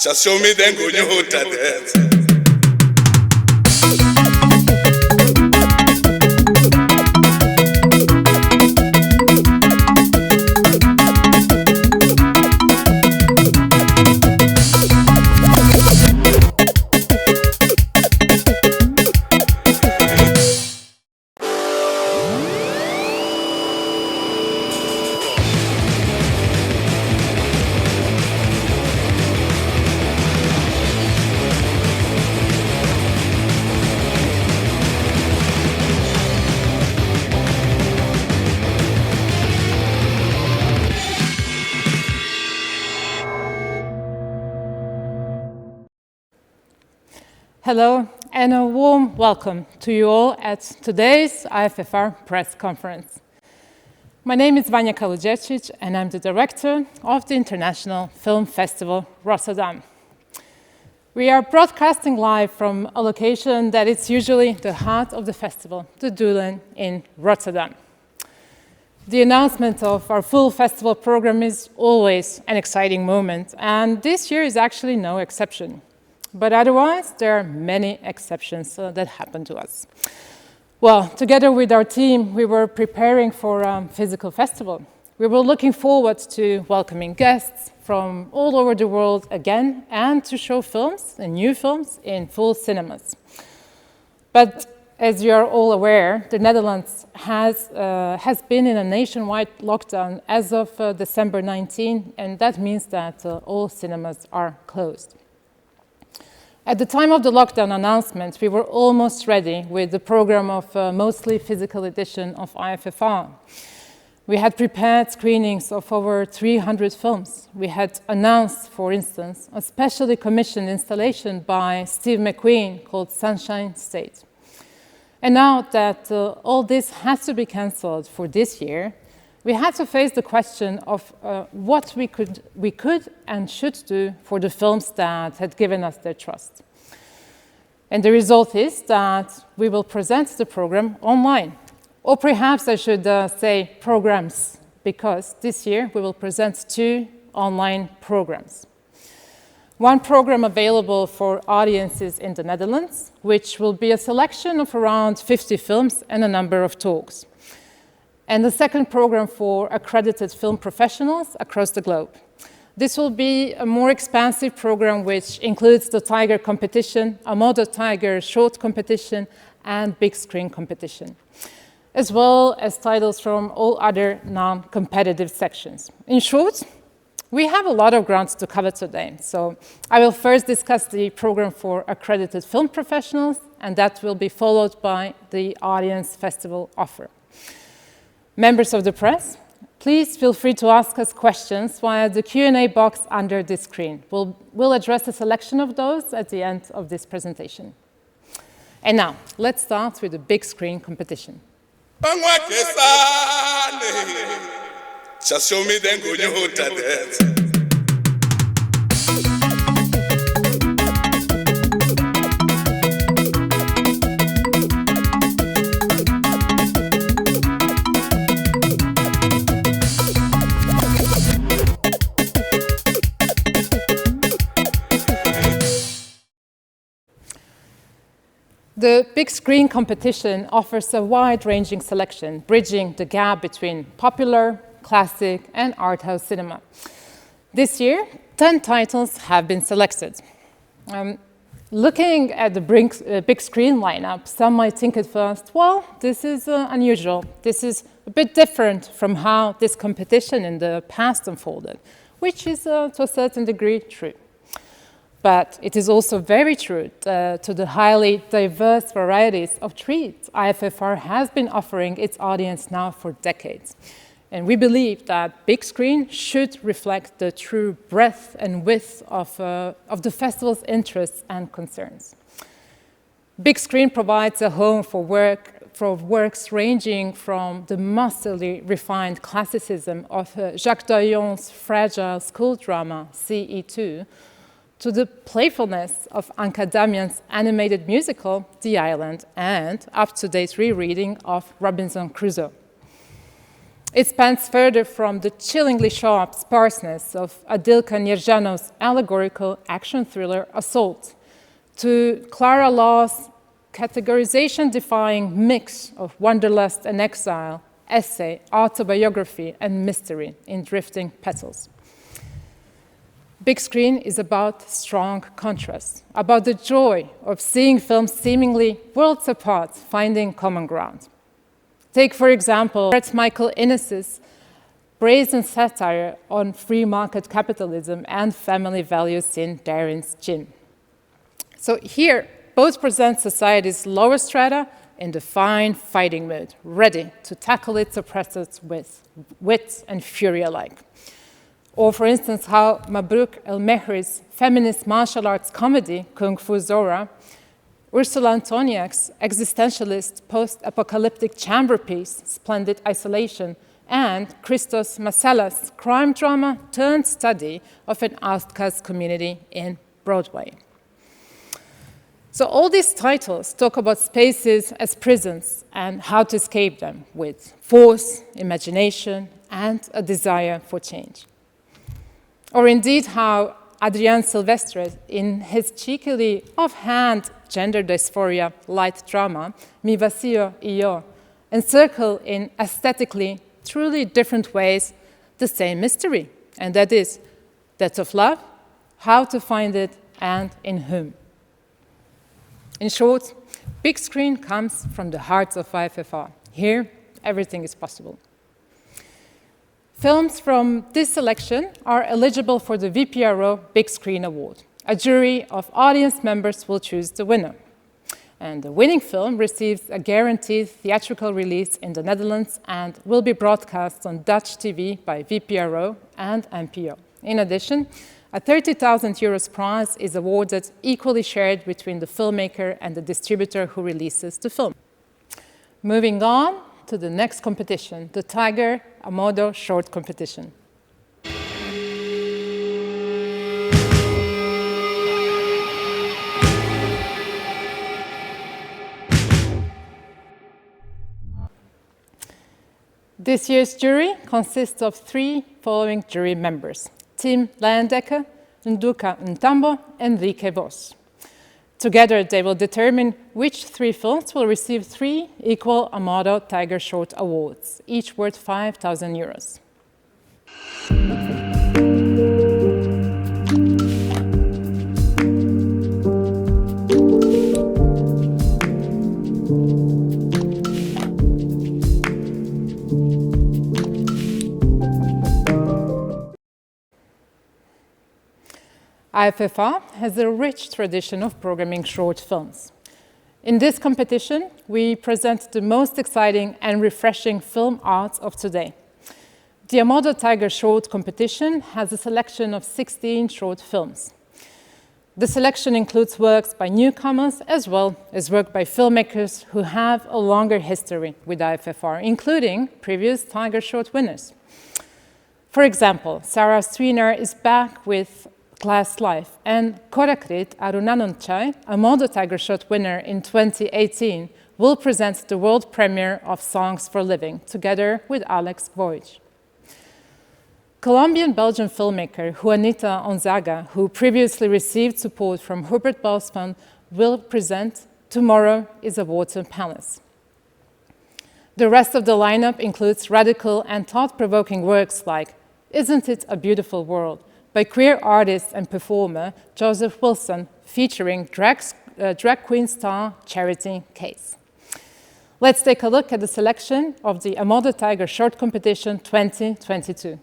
Just show me then go you dance. Hello, and a warm welcome to you all at today's IFFR press conference. My name is Vanja Kaluđerčić, and I'm the director of the International Film Festival, Rotterdam. We are broadcasting live from a location that is usually the heart of the festival, the Doelen in Rotterdam. The announcement of our full festival program is always an exciting moment, and this year is actually no exception. But otherwise, there are many exceptions that happen to us. Well, together with our team, we were preparing for a physical festival. We were looking forward to welcoming guests from all over the world again and to show films and new films in full cinemas. But as you are all aware, the Netherlands has been in a nationwide lockdown as of December 19, and that means that all cinemas are closed. At the time of the lockdown announcement, we were almost ready with the program of mostly physical edition of IFFR. We had prepared screenings of over 300 films. We had announced, for instance, a specially commissioned installation by Steve McQueen called Sunshine State. And now that all this has to be cancelled for this year, we had to face the question of what we could and should do for the films that had given us their trust. And the result is that we will present the program online. Or perhaps I should say programs, because this year we will present 2 online programs. One program available for audiences in the Netherlands, which will be a selection of around 50 films and a number of talks. And the second program for accredited film professionals across the globe. This will be a more expansive program which includes the Tiger competition, Ammodo Tiger short competition, and big screen competition, as well as titles from all other non-competitive sections. In short, we have a lot of ground to cover today. So I will first discuss the program for accredited film professionals, and that will be followed by the audience festival offer. Members of the press, please feel free to ask us questions via the Q&A box under this screen. We'll address a selection of those at the end of this presentation. And now, let's start with the big screen competition. Just show me then go you dance. The big screen competition offers a wide-ranging selection, bridging the gap between popular, classic, and art house cinema. This year, 10 titles have been selected. Looking at the big screen lineup, some might think at first, well, this is unusual. This is a bit different from how this competition in the past unfolded, which is to a certain degree true. But it is also very true to the highly diverse varieties of treats IFFR has been offering its audience now for decades. And we believe that big screen should reflect the true breadth and width of the festival's interests and concerns. Big screen provides a home for works ranging from the masterly refined classicism of Jacques Doyon's fragile school drama CE2 to the playfulness of Anka Damian's animated musical, The Island, and up-to-date rereading of Robinson Crusoe. It spans further from the chillingly sharp sparseness of Adil Nirjano's allegorical action thriller Assault to Clara Law's categorization-defying mix of wanderlust and exile, essay, autobiography, and mystery in Drifting Petals. Big Screen is about strong contrast, about the joy of seeing films seemingly worlds apart finding common ground. Take, for example, Bret Michael Innes's brazen satire on free market capitalism and family values in Darren's Gin. So here, both present society's lower strata in the fine fighting mood, ready to tackle its oppressors with wit and fury alike. Or, for instance, how Mabrouk El-Mehri's feminist martial arts comedy, Kung Fu Zora, Ursula Antoniak's existentialist post-apocalyptic chamber piece, Splendid Isolation, and Christos Massala's crime drama turned study of an outcast community in Broadway. So all these titles talk about spaces as prisons and how to escape them with force, imagination, and a desire for change. Or indeed how Adrian Silvestre, in his cheekily offhand gender dysphoria light drama, Mi Vacío y Yo, encircle in aesthetically truly different ways the same mystery, and that is that of love, how to find it, and in whom. In short, Big Screen comes from the heart of IFFR. Here, everything is possible. Films from this selection are eligible for the VPRO Big Screen Award. A jury of audience members will choose the winner. And the winning film receives a guaranteed theatrical release in the Netherlands and will be broadcast on Dutch TV by VPRO and NPO. In addition, a 30,000 euros prize is awarded, equally shared between the filmmaker and the distributor who releases the film. Moving on to the next competition, the Tiger Ammodo Short Competition. This year's jury consists of 3 following jury members: Tim Leyendecker, Nduka Ntambo, and Enrique Vos. Together, they will determine which 3 films will receive 3 equal Ammodo Tiger Short Awards, each worth 5,000 euros. IFFR has a rich tradition of programming short films. In this competition, we present the most exciting and refreshing film art of today. The Ammodo Tiger Short Competition has a selection of 16 short films. The selection includes works by newcomers as well as work by filmmakers who have a longer history with IFFR, including previous Tiger Short winners. For example, Sarah Sweener is back with Glass Life, and Korakrit Arunanonchai, a Ammodo Tiger Short winner in 2018, will present the world premiere of Songs for Living, together with Alex Voigt. Colombian-Belgian filmmaker Juanita Onzaga, who previously received support from Hubert Bell's Fund, will present Tomorrow is a Water Palace. The rest of the lineup includes radical and thought-provoking works like Isn't It a Beautiful World? By queer artist and performer Joseph Wilson, featuring drag queen star Charity Case. Let's take a look at the selection of the Ammodo Tiger Short Competition 2022.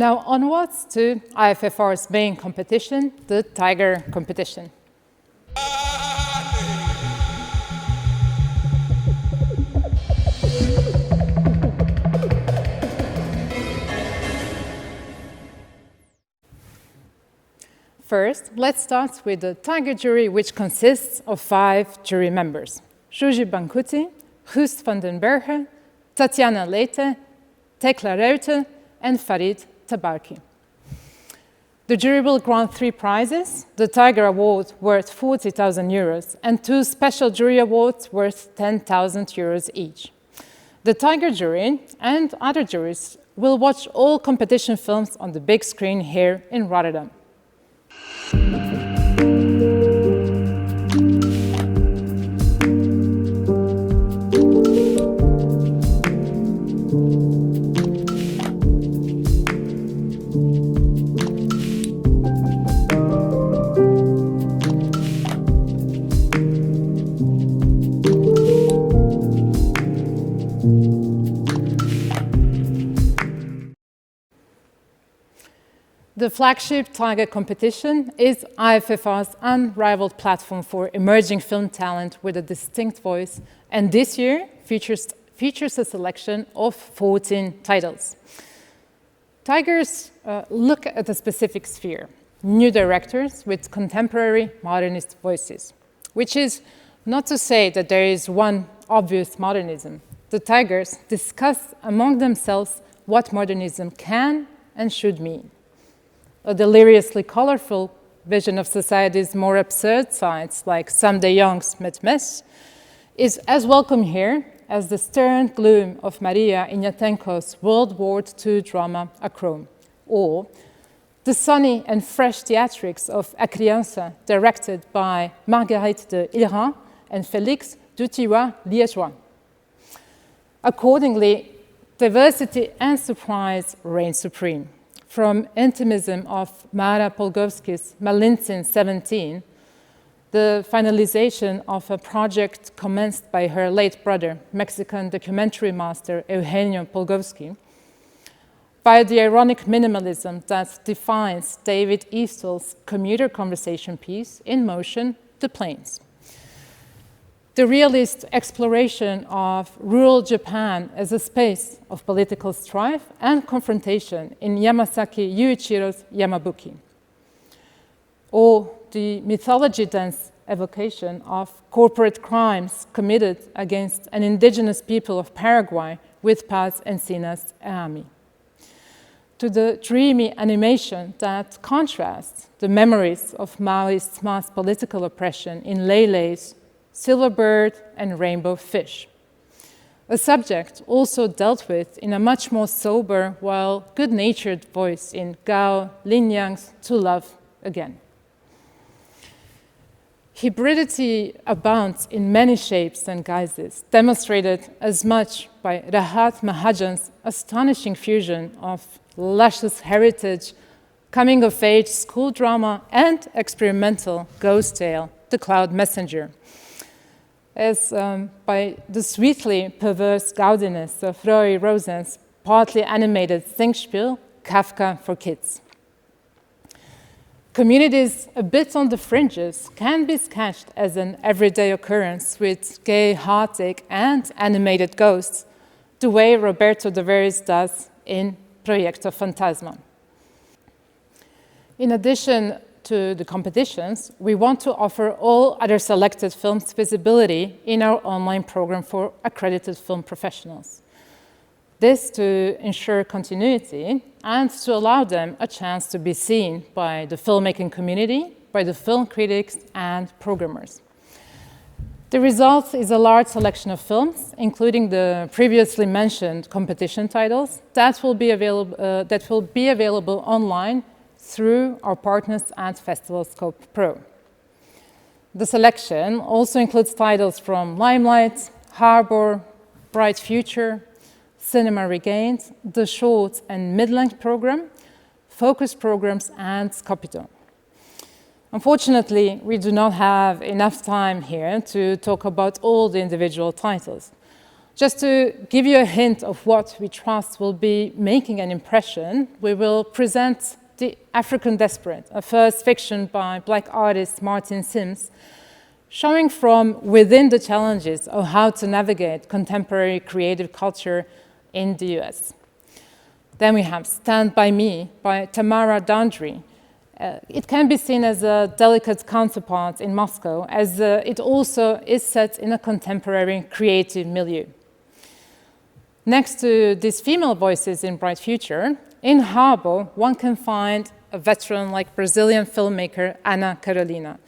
Now onwards to IFFR's main competition, the Tiger competition. First, let's start with the Tiger jury, which consists of 5 jury members: Juji Bankuti, Guus van den Berge, Tatiana Leite, Tekla Ruite, and Farid Tabarki. The jury will grant 3 prizes: the Tiger Award worth 40,000 euros and 2 special jury awards worth 10,000 euros each. The Tiger jury and other juries will watch all competition films on the big screen here in Rotterdam. The flagship Tiger competition is IFFR's unrivaled platform for emerging film talent with a distinct voice, and this year features a selection of 14 titles. Tigers look at a specific sphere: new directors with contemporary modernist voices, which is not to say that there is one obvious modernism. The Tigers discuss among themselves what modernism can and should mean. A deliriously colorful vision of society's more absurd sides, like Sam de Jong's Met Mes, is as welcome here as the stern gloom of Maria Ignatenko's World War II drama A Cramer, or the sunny and fresh theatrics of A Criança, directed by Marguerite de Hillerin and Félix Duthiroy-Liégeois. Accordingly, diversity and surprise reign supreme. From intimism of Mara Polgowski's Malintzin 17, the finalization of a project commenced by her late brother, Mexican documentary master Eugenio Polgowski, by the ironic minimalism that defines David Easterl's commuter conversation piece, In Motion, The Plains. The realist exploration of rural Japan as a space of political strife and confrontation in Yamasaki Yuichiro's Yamabuki. Or the mythology-dense evocation of corporate crimes committed against an indigenous people of Paraguay with Paz Encina's Army. To the dreamy animation that contrasts the memories of Maoist mass political oppression in Lele's Silverbird and Rainbow Fish, a subject also dealt with in a much more sober while good-natured voice in Gao Linyang's To Love Again. Hybridity abounds in many shapes and guises, demonstrated as much by Rahat Mahajan's astonishing fusion of luscious heritage, coming-of-age school drama, and experimental ghost tale, The Cloud Messenger, as by the sweetly perverse gaudiness of Roy Rosen's partly animated Singspiel, Kafka for Kids. Communities a bit on the fringes can be sketched as an everyday occurrence with gay heartache and animated ghosts, the way Roberto de Veres does in Proyecto Fantasma. In addition to the competitions, we want to offer all other selected films visibility in our online program for accredited film professionals. This to ensure continuity and to allow them a chance to be seen by the filmmaking community, by the film critics and programmers. The result is a large selection of films, including the previously mentioned competition titles that will be available online through our partners at Festival Scope Pro. The selection also includes titles from Limelight, Harbor, Bright Future, Cinema Regained, the short and mid-length program, focus programs, and Scopito. Unfortunately, we do not have enough time here to talk about all the individual titles. Just to give you a hint of what we trust will be making an impression, we will present The African Desperate, a first fiction by Black artist Martin Sims, showing from within the challenges of how to navigate contemporary creative culture in the US. Then we have Stand By Me by Tamara Dandri. It can be seen as a delicate counterpart in Moscow, as it also is set in a contemporary creative milieu. Next to these female voices in Bright Future, in Harbor, one can find a veteran like Brazilian filmmaker Ana Carolina,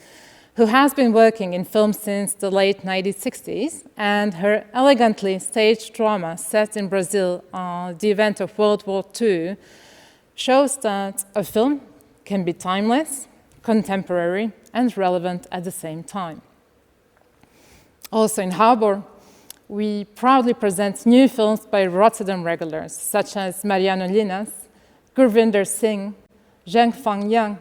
who has been working in film since the late 1960s, and her elegantly staged drama set in Brazil on the event of World War II shows that a film can be timeless, contemporary, and relevant at the same time. Also in Harbor, we proudly present new films by Rotterdam regulars, such as Mariano Linas, Gurvinder Singh, Zheng Fang Yang,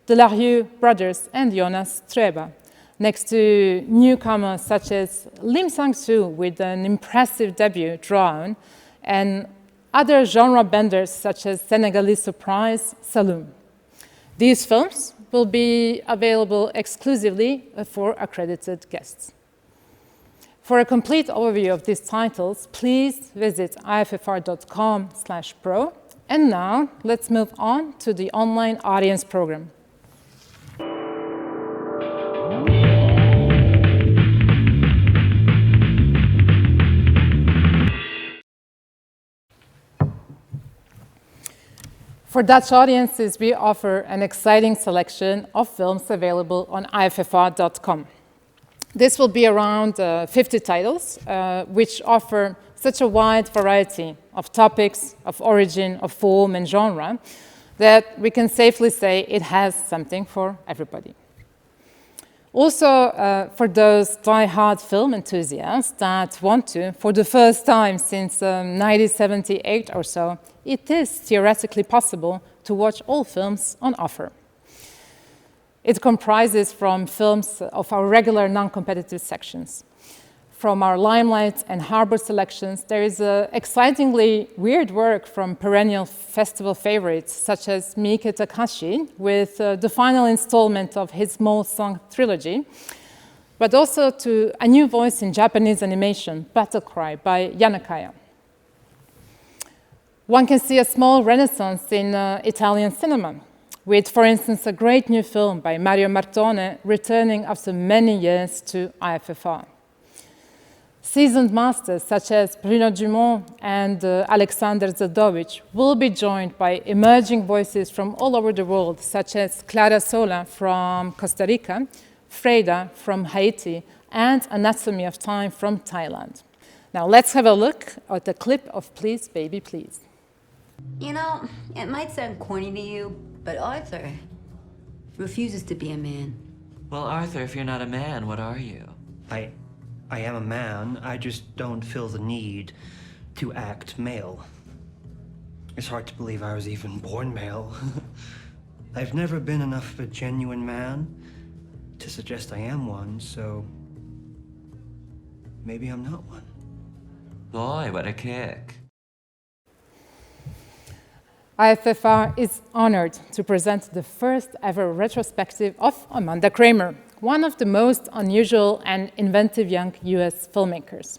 the Larrieux brothers, and Jonas Treba, next to newcomers such as Lim Sang-soo with an impressive debut, Drown, and other genre benders such as Senegalese surprise, Saloum. These films will be available exclusively for accredited guests. For a complete overview of these titles, please visit IFFR.com/pro. And now, let's move on to the online audience program. For Dutch audiences, we offer an exciting selection of films available on IFFR.com. This will be around 50 titles, which offer such a wide variety of topics, of origin, of form, and genre, that we can safely say it has something for everybody. Also, for those die-hard film enthusiasts that want to, for the first time since 1978 or so, it is theoretically possible to watch all films on offer. It comprises from films of our regular non-competitive sections. From our Limelight and Harbor selections, there is excitingly weird work from perennial festival favorites, such as Miike Takashi, with the final installment of his Small Song trilogy, but also to a new voice in Japanese animation, Battle Cry by Yanakaya. One can see a small renaissance in Italian cinema, with, for instance, a great new film by Mario Martone returning after many years to IFFR. Seasoned masters such as Bruno Dumont and Alexander Zadovich will be joined by emerging voices from all over the world, such as Clara Sola from Costa Rica, Freda from Haiti, and Anatomy of Time from Thailand. Now let's have a look at a clip of Please Baby Please. You know, it might sound corny to you, but Arthur refuses to be a man. Well, Arthur, if you're not a man, what are you? I am a man. I just don't feel the need to act male. It's hard to believe I was even born male. I've never been enough of a genuine man to suggest I am one, so maybe I'm not one. Boy, what a kick. IFFR is honored to present the first ever retrospective of Amanda Kramer, one of the most unusual and inventive young US filmmakers.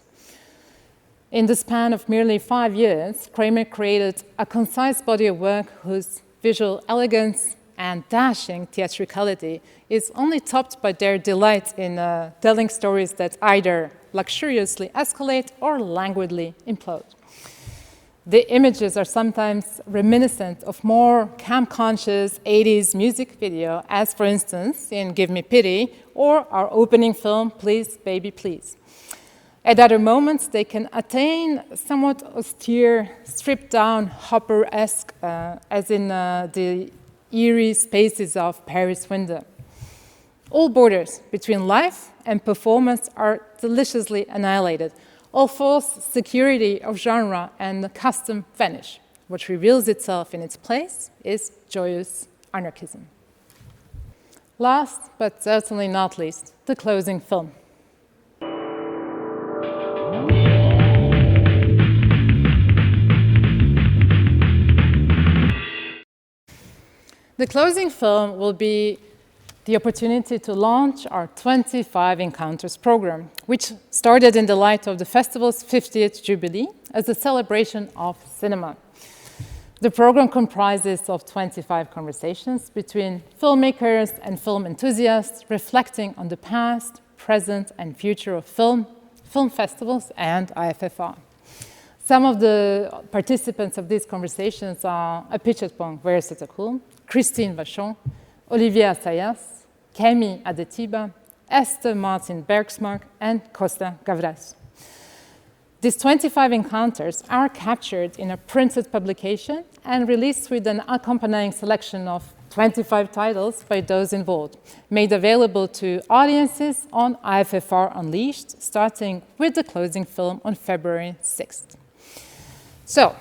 In the span of merely 5 years, Cramer created a concise body of work whose visual elegance and dashing theatricality is only topped by their delight in telling stories that either luxuriously escalate or languidly implode. The images are sometimes reminiscent of more camp-conscious 80s music video, as for instance in Give Me Pity, or our opening film, Please Baby Please. At other moments, they can attain somewhat austere, stripped-down, Hopper-esque, as in the eerie spaces of Paris Window. All borders between life and performance are deliciously annihilated. All false security of genre and custom vanish. What reveals itself in its place is joyous anarchism. Last, but certainly not least, the closing film. The closing film will be the opportunity to launch our 25 Encounters program, which started in the light of the festival's 50th jubilee as a celebration of cinema. The program comprises of 25 conversations between filmmakers and film enthusiasts, reflecting on the past, present, and future of film festivals, and IFFR. Some of the participants of these conversations are Apichatpong Versatacul, Christine Vachon, Olivier Assayas, Kemi Adetiba, Esther Martin Bergsmark, and Costa Gavras. These 25 encounters are captured in a printed publication and released with an accompanying selection of 25 titles by those involved, made available to audiences on IFFR Unleashed, starting with the closing film on February 6th. So,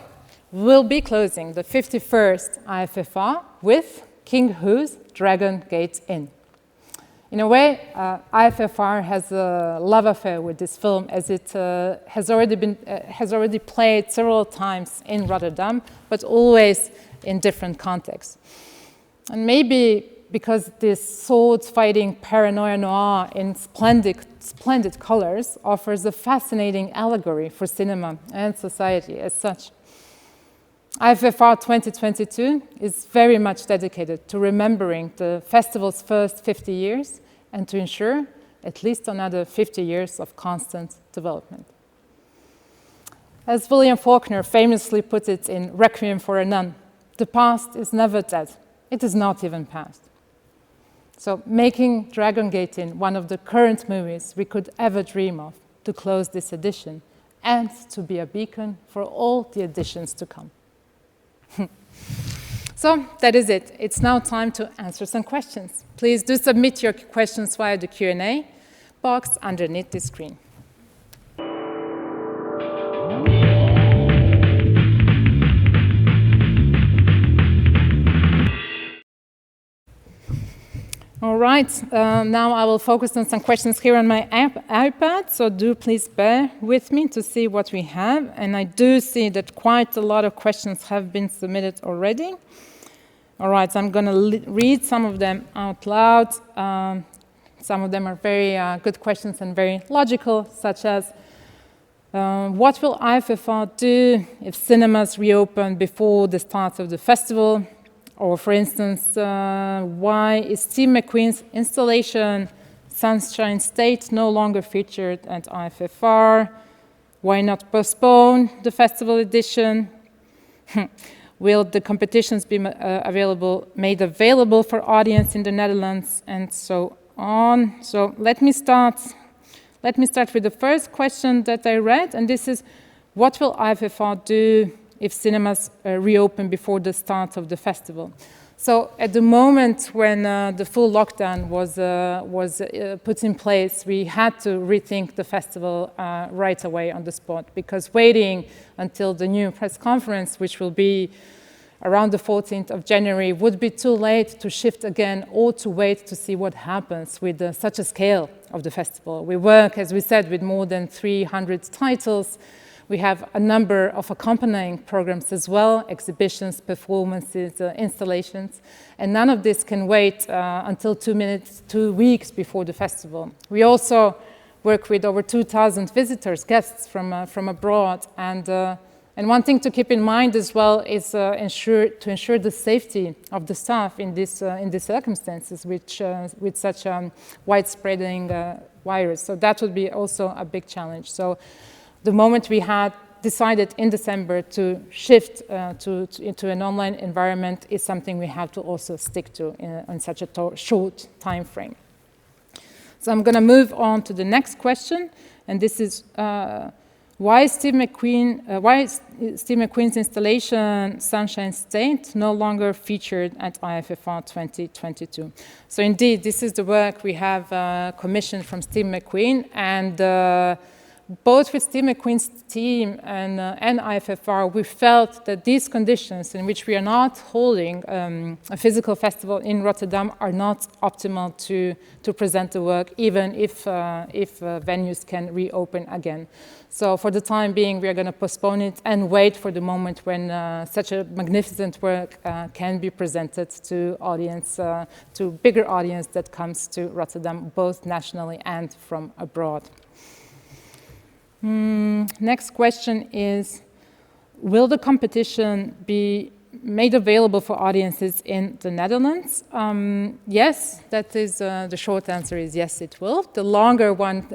we'll be closing the 51st IFFR with King Hu's Dragon Gate Inn. In a way, IFFR has a love affair with this film, as it has already played several times in Rotterdam, but always in different contexts. And maybe because this sword-fighting paranoia noir in splendid colors offers a fascinating allegory for cinema and society as such. IFFR 2022 is very much dedicated to remembering the festival's first 50 years and to ensure at least another 50 years of constant development. As William Faulkner famously put it in Requiem for a Nun, the past is never dead. It is not even past. So making Dragon Gate Inn one of the current movies we could ever dream of to close this edition and to be a beacon for all the editions to come. So that is it. It's now time to answer some questions. Please do submit your questions via the Q&A box underneath the screen. All right, now I will focus on some questions here on my iPad, so do please bear with me to see what we have. And I do see that quite a lot of questions have been submitted already. All right, so I'm going to read some of them out loud. Some of them are very good questions and very logical, such as, what will IFFR do if cinemas reopen before the start of the festival? Or, for instance, why is Steve McQueen's installation Sunshine State no longer featured at IFFR? Why not postpone the festival edition? Will the competitions be made available for audience in the Netherlands, and so on? So let me start with the first question that I read, and this is, what will IFFR do if cinemas reopen before the start of the festival? So at the moment when the full lockdown was put in place, we had to rethink the festival right away on the spot, because waiting until the new press conference, which will be around the 14th of January, would be too late to shift again or to wait to see what happens with such a scale of the festival. We work, as we said, with more than 300 titles. We have a number of accompanying programs as well, exhibitions, performances, installations, and none of this can wait until 2 weeks before the festival. We also work with over 2,000 visitors, guests from abroad, and one thing to keep in mind as well is to ensure the safety of the staff in these circumstances, with such widespreading virus. So that would be also a big challenge. So the moment we had decided in December to shift into an online environment is something we have to also stick to in such a short time frame. So I'm going to move on to the next question, and this is why is Steve McQueen's installation Sunshine State no longer featured at IFFR 2022? So indeed, this is the work we have commissioned from Steve McQueen, and both with Steve McQueen's team and IFFR, we felt that these conditions in which we are not holding a physical festival in Rotterdam are not optimal to present the work, even if venues can reopen again. So for the time being, we are going to postpone it and wait for the moment when such a magnificent work can be presented to bigger audience that comes to Rotterdam, both nationally and from abroad. Next question is, will the competition be made available for audiences in the Netherlands? Yes, that is the short answer is yes, it will. The longer one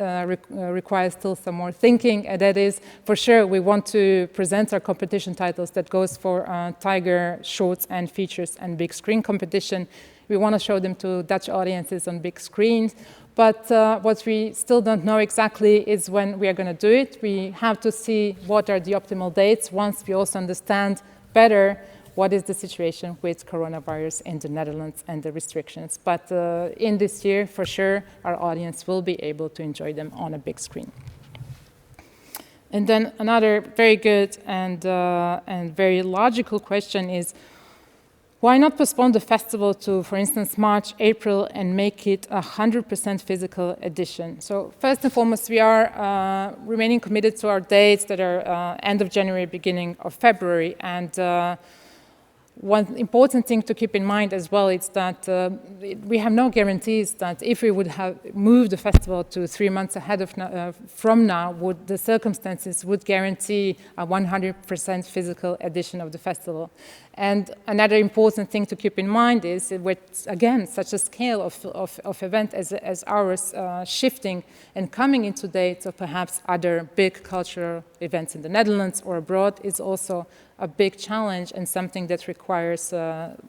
requires still some more thinking, and that is, for sure, we want to present our competition titles that goes for Tiger, shorts and features and big screen competition. We want to show them to Dutch audiences on big screens. But what we still don't know exactly is when we are going to do it. We have to see what are the optimal dates once we also understand better what is the situation with coronavirus in the Netherlands and the restrictions. But in this year, for sure, our audience will be able to enjoy them on a big screen. And then another very good and very logical question is, why not postpone the festival to, for instance, March, April, and make it a 100% physical edition? So first and foremost, we are remaining committed to our dates that are end of January, beginning of February. And one important thing to keep in mind as well is that we have no guarantees that if we would have moved the festival to 3 months ahead of from now, the circumstances would guarantee a 100% physical edition of the festival. And another important thing to keep in mind is with, again, such a scale of event as ours shifting and coming into dates of perhaps other big cultural events in the Netherlands or abroad is also a big challenge and something that requires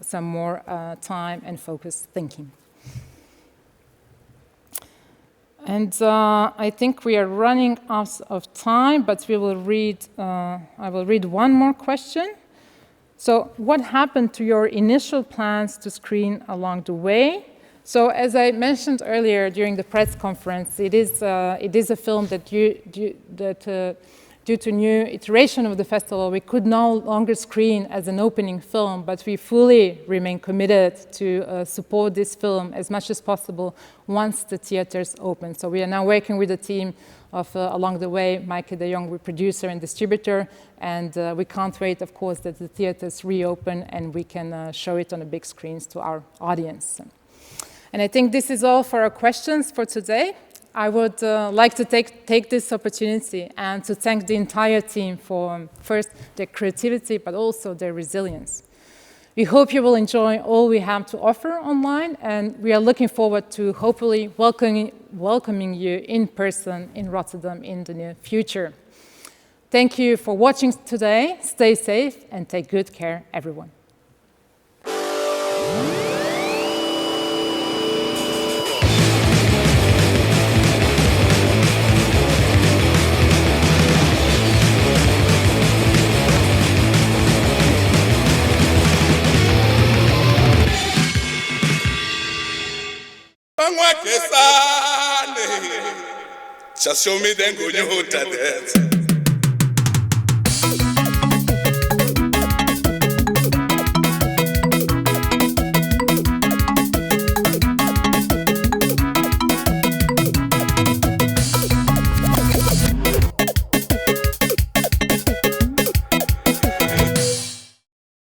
some more time and focused thinking. And I think we are running out of time, but I will read one more question. So what happened to your initial plans to screen along the way? So as I mentioned earlier during the press conference, it is a film that due to new iteration of the festival, we could no longer screen as an opening film, but we fully remain committed to support this film as much as possible once the theaters open. So we are now working with a team of, along the way, Mike de Jong, producer and distributor, and we can't wait, of course, that the theaters reopen and we can show it on the big screens to our audience. And I think this is all for our questions for today. I would like to take this opportunity and to thank the entire team for, first, their creativity, but also their resilience. We hope you will enjoy all we have to offer online, and we are looking forward to hopefully welcoming you in person in Rotterdam in the near future. Thank you for watching today. Stay safe and take good care, everyone. Just show me then go you hold that.